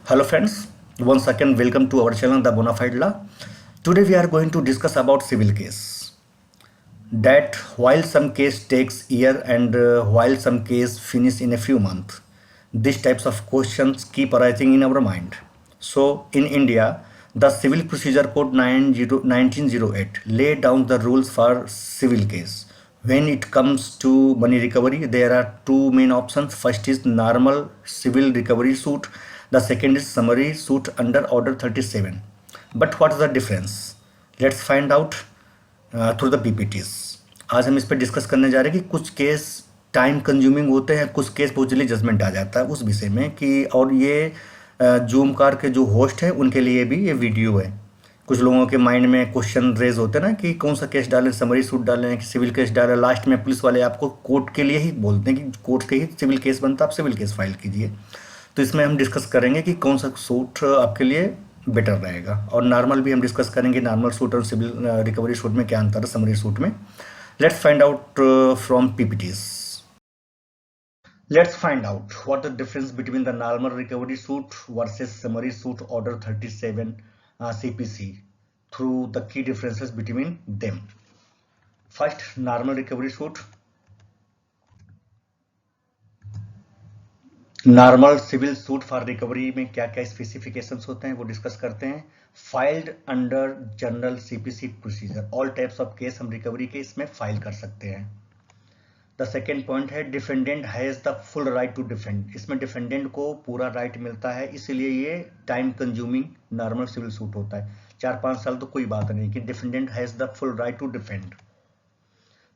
Hello friends, once again welcome to our channel The Bonafide Law. Today we are going to discuss about civil case. That while some case takes year and while some case finish in a few months, these types of questions keep arising in our mind. So in India, the Civil Procedure Code 1908 lay down the rules for civil case. When it comes to money recovery, there are two main options. First is normal civil recovery suit. The second is summary suit under Order 37. But what is the difference? Let's find out through the PPTs. आज हम इस पर discuss करने जा रहे हैं कि कुछ केस टाइम कंज्यूमिंग होते हैं, कुछ केस बहुत जल्दी जजमेंट आ जाता है उस विषय में कि, और ये जूम कार के जो होस्ट हैं उनके लिए भी ये वीडियो है। कुछ लोगों के माइंड में क्वेश्चन रेज होते हैं ना कि कौन सा केस डालें, समरी सूट डालें कि सिविल केस डालें। लास्ट में पुलिस वाले आपको कोर्ट के लिए ही बोलते हैं कि कोर्ट के ही सिविल केस बनता है, आप सिविल केस फाइल कीजिए। तो इसमें हम डिस्कस करेंगे कि कौन सा सूट आपके लिए बेटर रहेगा, और नॉर्मल भी हम डिस्कस करेंगे नॉर्मल सूट और सिविल रिकवरी सूट में क्या अंतर है समरी सूट में। Let's find out from PPTs. Let's find out what the difference between the normal recovery suit versus summary suit order 37 CPC through the key differences between them. First, normal recovery suit. Normal civil suit for recovery में क्या क्या specifications होते हैं वो discuss करते हैं। Filed under general CPC procedure, all types of case हम recovery के इसमें फाइल कर सकते हैं। द सेकेंड पॉइंट है defendant has the full right to defend, इसमें डिफेंडेंट को पूरा राइट मिलता है, इसलिए ये time consuming normal civil suit होता है। 4-5 साल तो कोई बात नहीं कि defendant has the full right to defend.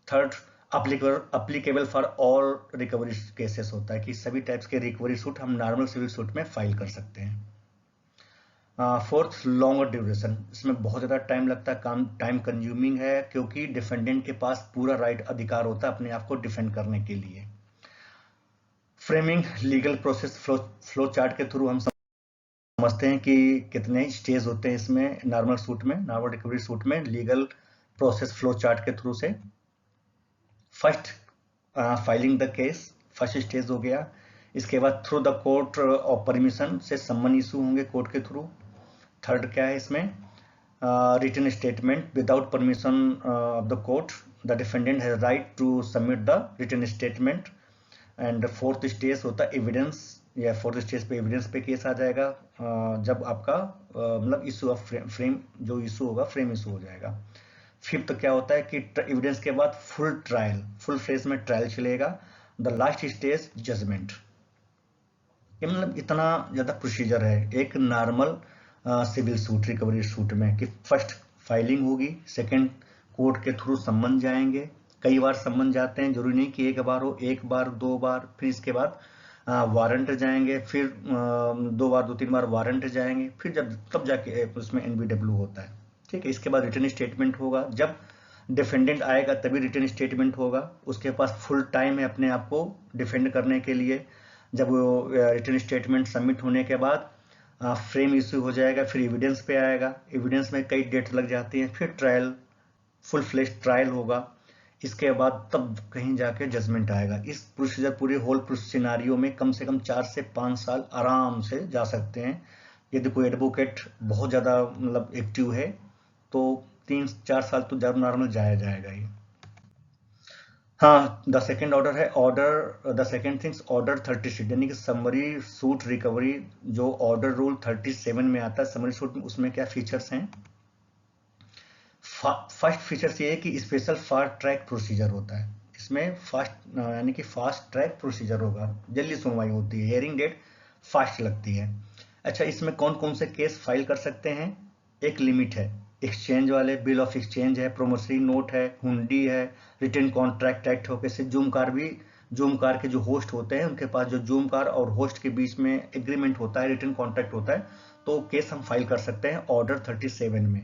Third, applicable for all recovery cases होता है कि सभी टाइप्स के रिकवरी सूट हम नॉर्मल सिविल सूट में फाइल कर सकते हैं। फोर्थ, लॉन्गर ड्यूरेशन, इसमें बहुत ज़्यादा टाइम लगता है, काम टाइम कंज्यूमिंग है क्योंकि डिफेंडेंट के पास पूरा राइट अधिकार होता है अपने आप को डिफेंड करने के लिए। Framing legal process flow chart के थ्रू हम समझते हैं कि कितने स्टेज होते हैं इसमें नॉर्मल सूट में, नॉर्मल रिकवरी सूट में लीगल प्रोसेस फ्लो चार्ट के थ्रू से। First, filing the case, first stage हो गया। इसके बाद through the court of permission से सम्मन इशू होंगे कोर्ट के थ्रू। थर्ड क्या है इसमें, written statement without permission of the court, the defendant has right to submit the written statement. And fourth stage होता है एविडेंस, या फोर्थ स्टेज पे एविडेंस पे केस आ जाएगा जब आपका मतलब इशू ऑफ फ्रेम जो इशू होगा फ्रेम इशू हो जाएगा। फिफ्थ क्या होता है कि एविडेंस के बाद फुल ट्रायल, फुल फेज में ट्रायल चलेगा। The last stage judgment. ये मतलब इतना ज्यादा प्रोसीजर है एक normal civil suit recovery suit में कि फर्स्ट फाइलिंग होगी, सेकंड कोर्ट के थ्रू सम्मन जाएंगे, कई बार सम्मन जाते हैं, जरूरी नहीं कि एक बार हो, एक बार 2 बार, फिर इसके बाद वारंट जाएंगे, फिर 2 बार 2-3 बार वारंट जाएंगे, फिर जब तब जाके उसमें एनबीडब्ल्यू होता है। ठीक है, इसके बाद रिटर्न स्टेटमेंट होगा, जब डिफेंडेंट आएगा तभी रिटर्न स्टेटमेंट होगा, उसके पास फुल टाइम है अपने आप को डिफेंड करने के लिए। जब वो रिटर्न स्टेटमेंट सबमिट होने के बाद फ्रेम इश्यू हो जाएगा, फिर एविडेंस पे आएगा, एविडेंस में कई डेट लग जाती हैं, फिर ट्रायल, फुल फ्लेश ट्रायल होगा, इसके बाद तब कहीं जाके जजमेंट आएगा। इस प्रोसीजर पूरे होल सिनारियो में कम से कम 4 से 5 साल आराम से जा सकते हैं। यदि कोई एडवोकेट बहुत ज़्यादा मतलब एक्टिव है तो 3-4 साल तो जरूर नॉर्मल जाया जाएगा ही। हाँ, द सेकेंड ऑर्डर है order, the second things order 36, यानी कि समरी सूट रिकवरी जो ऑर्डर रूल 37 में आता है समरी सूट में, उसमें क्या फीचर्स हैं। फर्स्ट फीचर्स ये है कि स्पेशल फास्ट ट्रैक प्रोसीजर होता है, इसमें फास्ट यानी कि फास्ट ट्रैक प्रोसीजर होगा, जल्दी सुनवाई होती है, हियरिंग डेट फास्ट लगती है। अच्छा, इसमें कौन कौन से केस फाइल कर सकते हैं, एक लिमिट है, एक्सचेंज वाले, बिल ऑफ एक्सचेंज है, प्रोमोसरी नोट है, हुंडी है, रिटर्न कॉन्ट्रैक्ट एक्ट होकर से जूम कार भी, जूम कार के जो होस्ट होते हैं उनके पास जो जूम कार और होस्ट के बीच में एग्रीमेंट होता है, रिटर्न कॉन्ट्रैक्ट होता है, तो केस हम फाइल कर सकते हैं ऑर्डर 37 में।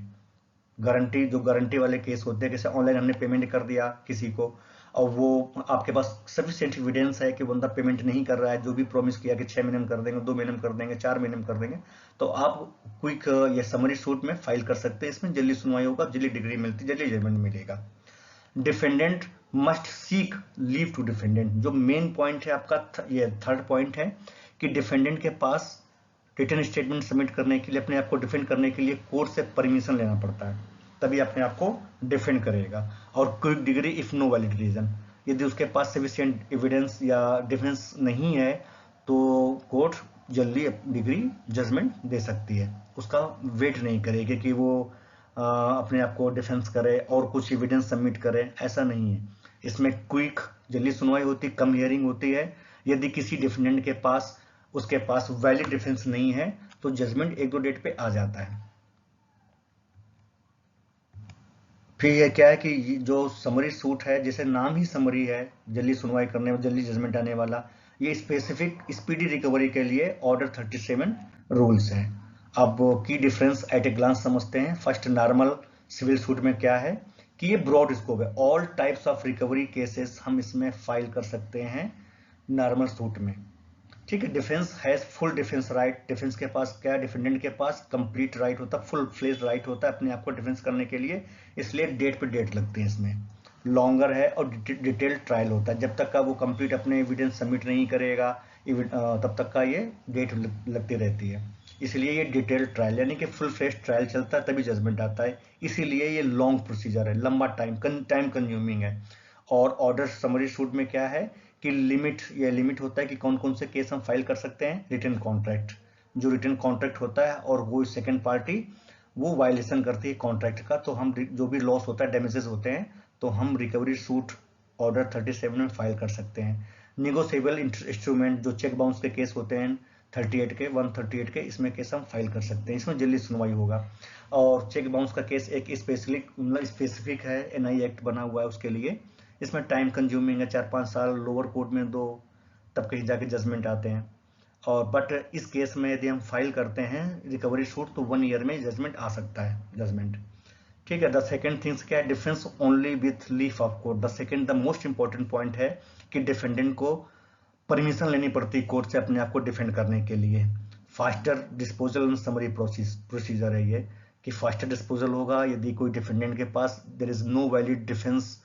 गारंटी, जो गारंटी वाले केस होते हैं, जैसे ऑनलाइन हमने पेमेंट कर दिया किसी को और वो आपके पास सफिशिएंट एविडेंस है कि बंदा पेमेंट नहीं कर रहा है, जो भी प्रॉमिस किया कि 6 महीने में कर देंगे, 2 महीने में कर देंगे, 4 महीने में कर देंगे, तो आप क्विक या समरी सूट में फाइल कर सकते हैं। इसमें जल्दी सुनवाई होगा, जल्दी डिग्री मिलती, जल्दी जजमेंट मिलेगा। Defendant must seek leave to defendant, जो मेन पॉइंट है आपका ये थर्ड पॉइंट है कि डिफेंडेंट के पास रिटर्न स्टेटमेंट सबमिट करने के लिए, अपने आप को डिफेंड करने के लिए कोर्ट से परमिशन लेना पड़ता है, तभी अपने आप को डिफेंड करेगा। और quick degree if no valid reason, यदि उसके पास सफिशिएंट एविडेंस या डिफेंस नहीं है तो कोर्ट जल्दी डिग्री जजमेंट दे सकती है, उसका वेट नहीं करेगी कि वो अपने आप को डिफेंस करे और कुछ एविडेंस सबमिट करे, ऐसा नहीं है। इसमें क्विक जल्दी सुनवाई होती, कम हियरिंग होती है। यदि किसी डिफेंडेंट के पास उसके पास वैलिड डिफेंस नहीं है तो जजमेंट 1-2 डेट पे आ जाता है। फिर ये क्या है कि जो समरी सूट है, जैसे नाम ही समरी है, जल्दी सुनवाई करने में जल्दी जजमेंट आने वाला, ये स्पेसिफिक स्पीडी रिकवरी के लिए ऑर्डर 37 रूल्स हैं। अब की डिफरेंस एट ए ग्लांस समझते हैं। फर्स्ट, नॉर्मल सिविल सूट में क्या है कि ये ब्रॉड स्कोप है, all types of recovery cases हम इसमें फाइल कर सकते हैं नॉर्मल सूट में, ठीक है। Defence has full defence right, defence के पास क्या है, डिफेंडेंट के पास कंप्लीट राइट होता है, फुल फ्लेज राइट होता है अपने आप को डिफेंस करने के लिए, इसलिए डेट पे डेट लगती है इसमें। लॉन्गर है और डिटेल्ड ट्रायल होता है, जब तक का वो कंप्लीट अपने एविडेंस सबमिट नहीं करेगा तब तक का ये डेट लगती रहती है, इसलिए ये डिटेल्ड ट्रायल यानी कि फुल फ्लेज ट्रायल चलता है तभी जजमेंट आता है, इसीलिए ये लॉन्ग प्रोसीजर है, लंबा टाइम कंज्यूमिंग है। और ऑर्डर समरी सूट में क्या है कि लिमिट होता है कि कौन कौन से केस हम फाइल कर सकते हैं। रिटन कॉन्ट्रैक्ट, जो रिटन कॉन्ट्रैक्ट होता है और वो सेकंड पार्टी वो वायलेशन करती है कॉन्ट्रैक्ट का, तो हम जो भी लॉस होता है, डैमेजेस होते हैं, तो हम रिकवरी सूट ऑर्डर 37 में फाइल कर सकते हैं। निगोशिएबल इंस्ट्रूमेंट, जो चेक बाउंस के केस होते हैं 138 के, इसमें केस हम फाइल कर सकते हैं, इसमें जल्दी सुनवाई होगा। और चेक बाउंस का केस एक स्पेसिफिक है, एनआई एक्ट बना हुआ है उसके लिए, इसमें टाइम कंज्यूमिंग है, 4-5 साल लोअर कोर्ट में दो, तब कहीं जाके जजमेंट आते हैं। और बट इस केस में यदि हम फाइल करते हैं रिकवरी सूट तो 1 ईयर में जजमेंट आ सकता है, जजमेंट, ठीक है। द सेकंड थिंग्स क्या है, defence only with leaf of court. The most important point है कि डिफेंडेंट को परमिशन लेनी पड़ती है कोर्ट से अपने आप को डिफेंड करने के लिए। Faster disposal and summary procedure है ये, कि फास्टर डिस्पोजल होगा यदि कोई डिफेंडेंट के पास there is no valid defence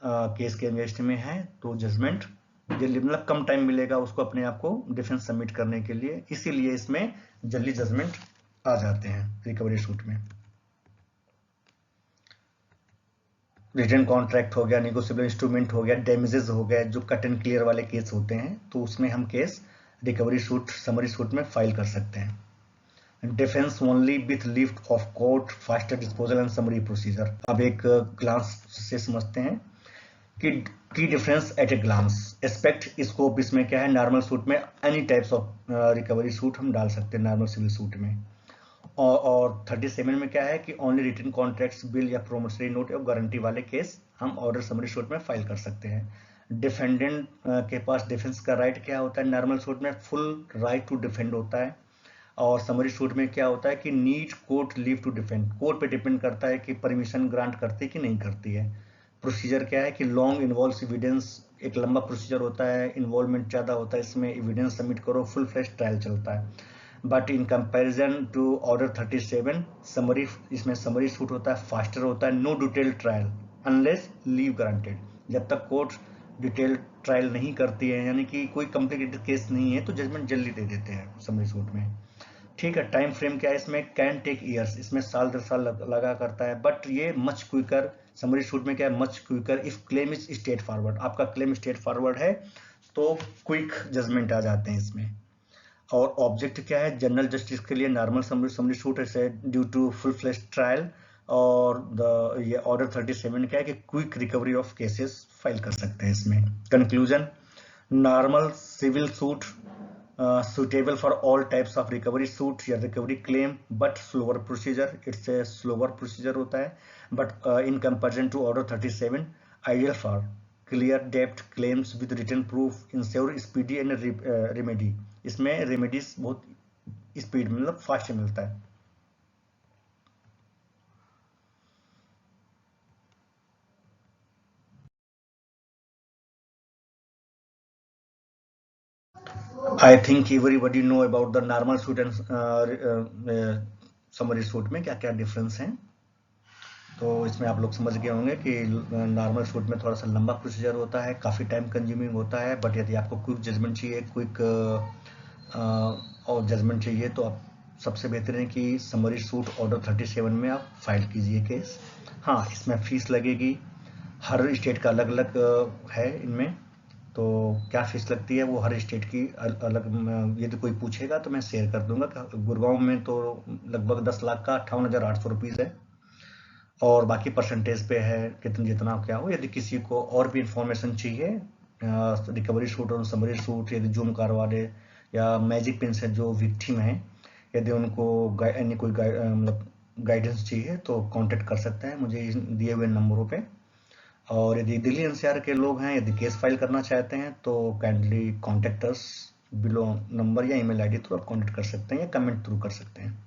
case के अगेंस्ट में है, तो जजमेंट जल्दी, मतलब कम टाइम मिलेगा उसको अपने आप को डिफेंस सबमिट करने के लिए, इसीलिए इसमें जल्दी जजमेंट आ जाते हैं रिकवरी सूट में। रिटन कॉन्ट्रैक्ट हो गया, निगोशिएबल इंस्ट्रूमेंट हो गया, डैमेजेस हो गए, जो कट एंड क्लियर वाले केस होते हैं, तो उसमें हम case recovery suit summary suit में फाइल कर सकते हैं। Defence only with lift of court, faster disposal and summary procedure. अब एक ग्लांस से समझते हैं कि key difference at a glance. Aspect scope इसमें क्या है, नॉर्मल सूट में any types of recovery suit हम डाल सकते हैं नॉर्मल सिविल सूट में। और 37 में क्या है कि ओनली रिटन कॉन्ट्रैक्ट्स, बिल या प्रोमिसरी नोट या गारंटी वाले केस हम ऑर्डर समरी सूट में फाइल कर सकते हैं। डिफेंडेंट के पास डिफेंस का राइट क्या होता है, नॉर्मल सूट में फुल राइट टू डिफेंड होता है, और समरी सूट में क्या होता है कि need court leave to defend, court पे डिपेंड करता है कि परमिशन ग्रांट करती है कि नहीं करती है। प्रोसीजर क्या है कि लॉन्ग इन्वॉल्व एविडेंस, एक लंबा प्रोसीजर होता है, इन्वॉल्वमेंट ज़्यादा होता है इसमें, एविडेंस सबमिट करो, फुल फ्लेश ट्रायल चलता है। But in comparison to order 37 summary, इसमें समरी सूट होता है, फास्टर होता है, no detail trial unless leave granted, जब तक कोर्ट डिटेल ट्रायल नहीं करती है, यानी कि कोई कॉम्प्लिकेटेड केस नहीं है तो जजमेंट जल्दी दे देते हैं समरी सूट में, ठीक है। टाइम फ्रेम क्या है इसमें, कैन टेक ईयर्स, इसमें साल 10 साल लगा करता है, बट ये मच क्विकर, समरी सूट में क्या है, much quicker if claim is straightforward, आपका क्लेम स्ट्रेट फॉरवर्ड है तो क्विक जजमेंट आ जाते हैं इसमें। और ऑब्जेक्ट क्या है, जनरल जस्टिस के लिए नॉर्मल समरी सूट है due to full flesh trial, और ये ऑर्डर 37 क्या है कि quick recovery of cases file कर सकते हैं इसमें। Conclusion, normal civil suit suitable for all types of recovery suit या recovery claim, but slower procedure, it's a slower procedure होता है, but in comparison to order 37 ideal for clear debt claims with written proof, ensure speedy and remedy, इसमें remedies बहुत speed मतलब fast मिलता है। I think everybody know about the normal suit and summary suit में क्या क्या difference हैं, तो इसमें आप लोग समझ गए होंगे कि नॉर्मल सूट में थोड़ा सा लंबा प्रोसीजर होता है, काफ़ी टाइम कंज्यूमिंग होता है, बट यदि आपको क्विक जजमेंट चाहिए, क्विक और जजमेंट चाहिए तो आप सबसे बेहतर है कि समरी सूट ऑर्डर 37 में आप फाइल कीजिए केस। हाँ, इसमें फीस लगेगी, हर स्टेट का अलग अलग है इनमें, तो क्या फीस लगती है वो हर स्टेट की अलग, यदि कोई पूछेगा तो मैं शेयर कर दूंगा। गुड़गांव में तो लगभग 10 लाख का 58,800 रुपीज़ है, और बाकी परसेंटेज पे है कितना जितना क्या हो। यदि किसी को और भी इंफॉर्मेशन चाहिए रिकवरी सूट और समरी सूट, यदि जूम कार वाले या मैजिक पिन से जो विक्टिम है, यदि उनको कोई मतलब गाइडेंस चाहिए तो कांटेक्ट कर सकते हैं मुझे दिए हुए नंबरों पे। और यदि दिल्ली एनसीआर के लोग हैं, यदि केस फाइल करना चाहते हैं तो kindly contact us below number या ईमेल आईडी थ्रू आप कांटेक्ट कर सकते हैं या कमेंट थ्रू कर सकते हैं।